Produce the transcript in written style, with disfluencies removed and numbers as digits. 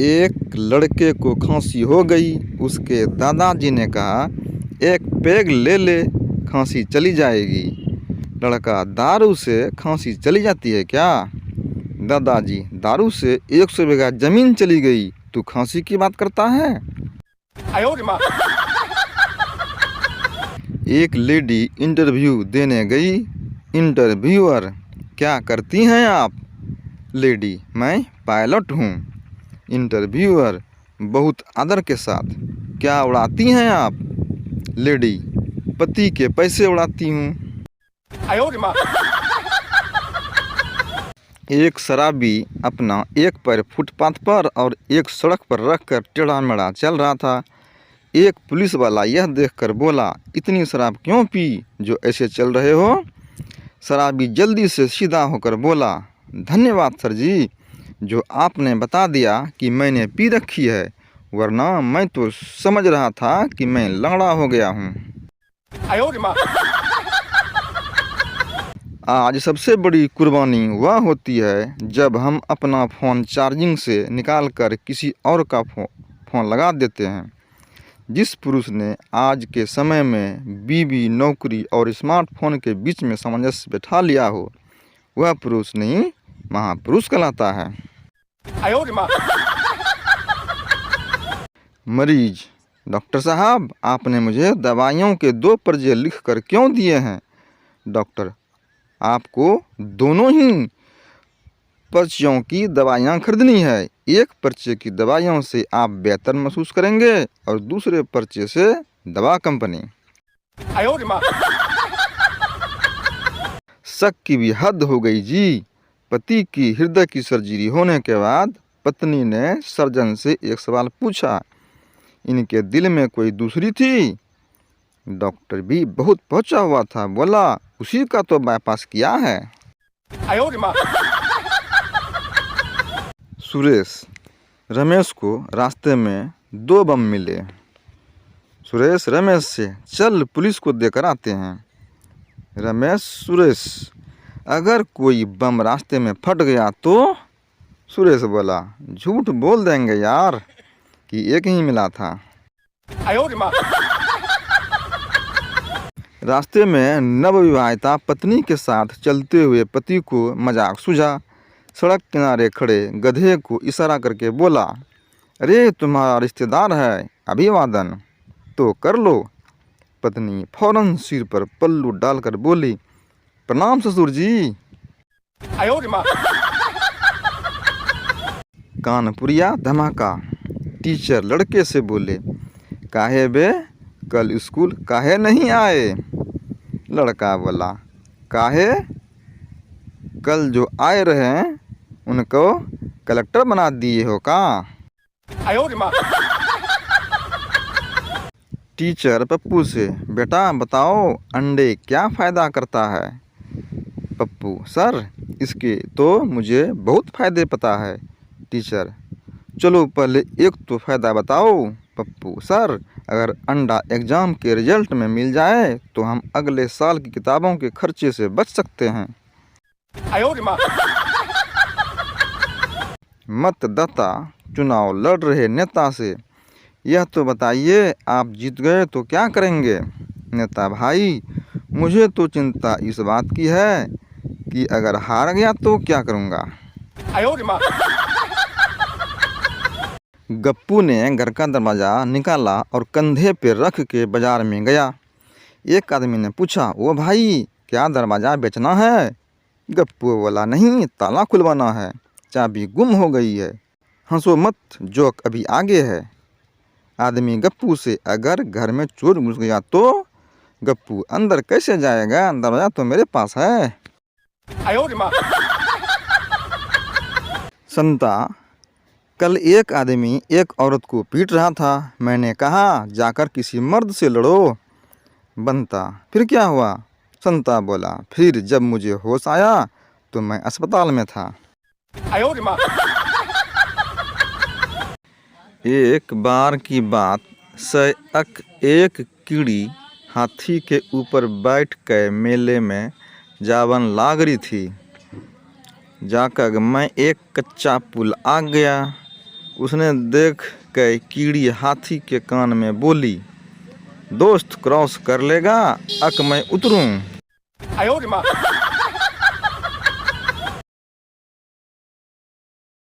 एक लड़के को खांसी हो गई। उसके दादाजी ने कहा, एक पेग ले ले, खांसी चली जाएगी। लड़का, दारू से खांसी चली जाती है क्या? दादाजी, दारू से 100 बीघा जमीन चली गई, तू खांसी की बात करता है? एक लेडी इंटरव्यू देने गई। इंटरव्यूअर, क्या करती हैं आप? लेडी, मैं पायलट हूँ। इंटरव्यूअर बहुत आदर के साथ, क्या उड़ाती हैं आप? लेडी, पति के पैसे उड़ाती हूँ। एक शराबी अपना एक पैर फुटपाथ पर और एक सड़क पर रखकर टेढ़ा मेढ़ा चल रहा था। एक पुलिस वाला यह देखकर बोला, इतनी शराब क्यों पी जो ऐसे चल रहे हो? शराबी जल्दी से सीधा होकर बोला, धन्यवाद सर जी, जो आपने बता दिया कि मैंने पी रखी है, वरना मैं तो समझ रहा था कि मैं लंगड़ा हो गया हूँ। आज सबसे बड़ी कुर्बानी वह होती है जब हम अपना फ़ोन चार्जिंग से निकालकर किसी और का फ़ोन लगा देते हैं। जिस पुरुष ने आज के समय में बीवी, नौकरी और स्मार्टफोन के बीच में सामंजस्य बैठा लिया हो, वह पुरुष नहीं, महापुरुष कहलाता है। मरीज, डॉक्टर साहब, आपने मुझे दवाइयों के 2 पर्चे लिखकर क्यों दिए हैं? डॉक्टर, आपको दोनों ही पर्चियों की दवाइयाँ खरीदनी है। एक पर्चे की दवाइयों से आप बेहतर महसूस करेंगे और दूसरे पर्चे से दवा कंपनी। शक की भी हद हो गई जी। पति की हृदय की सर्जरी होने के बाद पत्नी ने सर्जन से एक सवाल पूछा, इनके दिल में कोई दूसरी थी? डॉक्टर भी बहुत पहुंचा हुआ था, बोला, उसी का तो बाईपास किया है। सुरेश, रमेश को रास्ते में 2 बम मिले। सुरेश रमेश से, चल पुलिस को देकर आते हैं। रमेश, सुरेश, अगर कोई बम रास्ते में फट गया तो? सुरेश बोला, झूठ बोल देंगे यार कि एक ही मिला था। रास्ते में नवविवाहिता पत्नी के साथ चलते हुए पति को मजाक सूझा। सड़क किनारे खड़े गधे को इशारा करके बोला, अरे तुम्हारा रिश्तेदार है, अभिवादन तो कर लो। पत्नी फौरन सिर पर पल्लू डालकर बोली, प्रणाम ससुर जी। कानपुरिया धमाका। टीचर लड़के से बोले, काहे बे, कल स्कूल काहे नहीं आए? लड़का बोला, काहे, कल जो आए रहे उनको कलेक्टर बना दिए हो का? टीचर पप्पू से, बेटा बताओ अंडे क्या फ़ायदा करता है? पप्पू, सर इसके तो मुझे बहुत फ़ायदे पता है। टीचर, चलो पहले एक तो फ़ायदा बताओ। पप्पू, सर अगर अंडा एग्ज़ाम के रिजल्ट में मिल जाए तो हम अगले साल की किताबों के खर्चे से बच सकते हैं। मतदाता चुनाव लड़ रहे नेता से, यह तो बताइए आप जीत गए तो क्या करेंगे? नेता, भाई मुझे तो चिंता इस बात की है कि अगर हार गया तो क्या करूँगा। गप्पू ने घर का दरवाज़ा निकाला और कंधे पर रख के बाजार में गया। एक आदमी ने पूछा, ओ भाई क्या दरवाज़ा बेचना है? गप्पू बोला, नहीं, ताला खुलवाना है, चाबी गुम हो गई है। हंसो मत, जोक अभी आगे है। आदमी गप्पू से, अगर घर में चोर घुस गया तो? गप्पू, अंदर कैसे जाएगा, दरवाज़ा तो मेरे पास है। संता, कल एक आदमी एक औरत को पीट रहा था, मैंने कहा जाकर किसी मर्द से लड़ो। बनता, फिर क्या हुआ? संता बोला, फिर जब मुझे होश आया तो मैं अस्पताल में था। एक बार की बात, एक कीड़ी हाथी के ऊपर बैठ कर मेले में जावन लाग रही थी। जाकर मैं एक कच्चा पुल आ गया, उसने देख के कीड़ी हाथी के कान में बोली, दोस्त क्रॉस कर लेगा, अक मैं उतरूं।